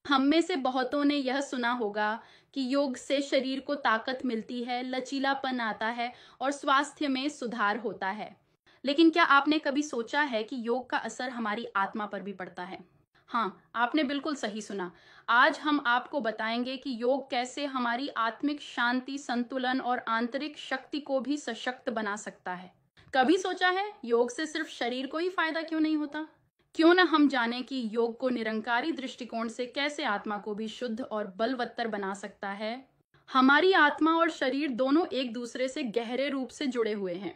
हम में से बहुतों ने यह सुना होगा कि योग से शरीर को ताकत मिलती है, लचीलापन आता है और स्वास्थ्य में सुधार होता है। लेकिन क्या आपने कभी सोचा है कि योग का असर हमारी आत्मा पर भी पड़ता है? हाँ, आपने बिल्कुल सही सुना। आज हम आपको बताएंगे कि योग कैसे हमारी आत्मिक शांति, संतुलन और आंतरिक शक्ति को भी सशक्त बना सकता है। कभी सोचा है योग से सिर्फ शरीर को ही फायदा क्यों नहीं होता? क्यों ना हम जानें कि योग को निरंकारी दृष्टिकोण से कैसे आत्मा को भी शुद्ध और बलवत्तर बना सकता है। हमारी आत्मा और शरीर दोनों एक दूसरे से गहरे रूप से जुड़े हुए हैं।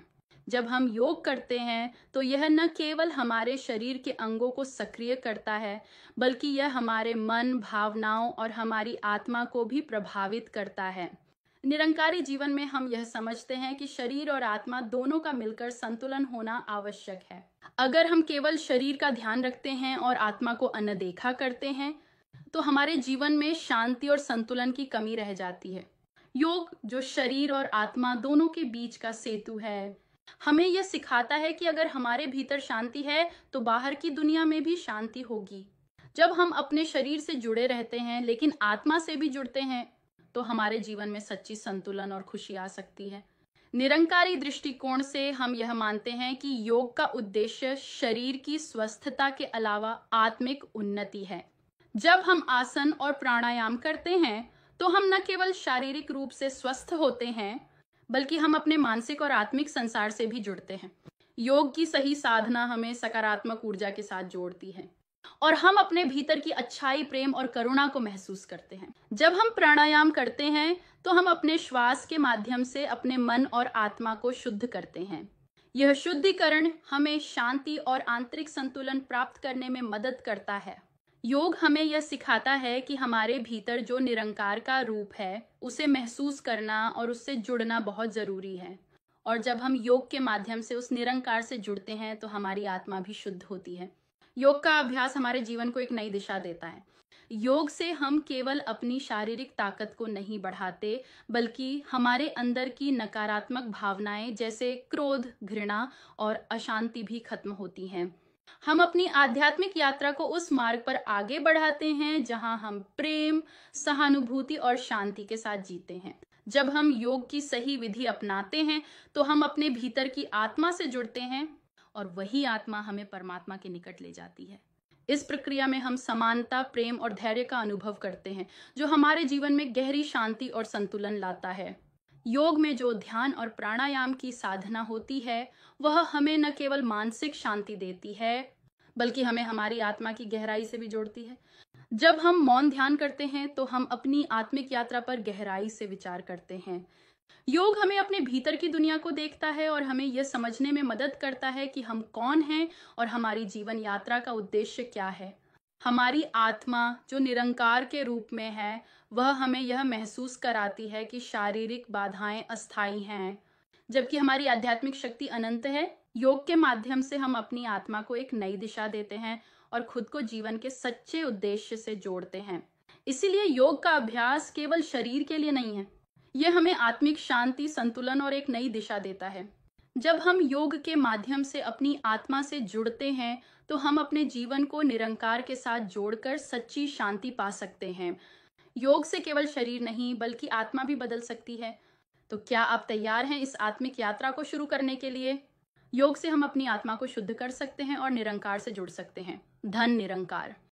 जब हम योग करते हैं तो यह न केवल हमारे शरीर के अंगों को सक्रिय करता है, बल्कि यह हमारे मन, भावनाओं और हमारी आत्मा को भी प्रभावित करता है। निरंकारी जीवन में हम यह समझते हैं कि शरीर और आत्मा दोनों का मिलकर संतुलन होना आवश्यक है। अगर हम केवल शरीर का ध्यान रखते हैं और आत्मा को अनदेखा करते हैं, तो हमारे जीवन में शांति और संतुलन की कमी रह जाती है। योग, जो शरीर और आत्मा दोनों के बीच का सेतु है, हमें यह सिखाता है कि अगर हमारे भीतर शांति है, तो बाहर की दुनिया में भी शांति होगी। जब हम अपने शरीर से जुड़े रहते हैं, लेकिन आत्मा से भी जुड़ते हैं, तो हमारे जीवन में सच्ची संतुलन और खुशी आ सकती है। निरंकारी दृष्टिकोण से हम यह मानते हैं कि योग का उद्देश्य शरीर की स्वस्थता के अलावा आत्मिक उन्नति है। जब हम आसन और प्राणायाम करते हैं, तो हम न केवल शारीरिक रूप से स्वस्थ होते हैं, बल्कि हम अपने मानसिक और आत्मिक संसार से भी जुड़ते हैं। योग की सही साधना हमें सकारात्मक ऊर्जा के साथ जोड़ती है और हम अपने भीतर की अच्छाई, प्रेम और करुणा को महसूस करते हैं। जब हम प्राणायाम करते हैं, तो हम अपने श्वास के माध्यम से अपने मन और आत्मा को शुद्ध करते हैं। यह शुद्धिकरण हमें शांति और आंतरिक संतुलन प्राप्त करने में मदद करता है। योग हमें यह सिखाता है कि हमारे भीतर जो निरंकार का रूप है, उसे महसूस करना और उससे जुड़ना बहुत जरूरी है। और जब हम योग के माध्यम से उस निरंकार से जुड़ते हैं, तो हमारी आत्मा भी शुद्ध होती है। योग का अभ्यास हमारे जीवन को एक नई दिशा देता है। योग से हम केवल अपनी शारीरिक ताकत को नहीं बढ़ाते, बल्कि हमारे अंदर की नकारात्मक भावनाएं जैसे क्रोध, घृणा और अशांति भी खत्म होती हैं। हम अपनी आध्यात्मिक यात्रा को उस मार्ग पर आगे बढ़ाते हैं जहां हम प्रेम, सहानुभूति और शांति के साथ जीते हैं। जब हम योग की सही विधि अपनाते हैं, तो हम अपने भीतर की आत्मा से जुड़ते हैं और वही आत्मा हमें परमात्मा के निकट ले जाती है। इस प्रक्रिया में हम समानता, प्रेम और धैर्य का अनुभव करते हैं, जो हमारे जीवन में गहरी शांति और संतुलन लाता है। योग में जो ध्यान और प्राणायाम की साधना होती है, वह हमें न केवल मानसिक शांति देती है, बल्कि हमें हमारी आत्मा की गहराई से भी जोड़ती है। जब हम मौन ध्यान करते हैं, तो हम अपनी आत्मिक यात्रा पर गहराई से विचार करते हैं। योग हमें अपने भीतर की दुनिया को देखता है और हमें यह समझने में मदद करता है कि हम कौन हैं और हमारी जीवन यात्रा का उद्देश्य क्या है। हमारी आत्मा, जो निरंकार के रूप में है, वह हमें यह महसूस कराती है कि शारीरिक बाधाएं अस्थायी हैं, जबकि हमारी आध्यात्मिक शक्ति अनंत है। योग के माध्यम से हम अपनी आत्मा को एक नई दिशा देते हैं और खुद को जीवन के सच्चे उद्देश्य से जोड़ते हैं। इसीलिए योग का अभ्यास केवल शरीर के लिए नहीं है, यह हमें आत्मिक शांति, संतुलन और एक नई दिशा देता है। जब हम योग के माध्यम से अपनी आत्मा से जुड़ते हैं, तो हम अपने जीवन को निरंकार के साथ जोड़कर सच्ची शांति पा सकते हैं। योग से केवल शरीर नहीं, बल्कि आत्मा भी बदल सकती है। तो क्या आप तैयार हैं इस आत्मिक यात्रा को शुरू करने के लिए? योग से हम अपनी आत्मा को शुद्ध कर सकते हैं और निरंकार से जुड़ सकते हैं। धन निरंकार।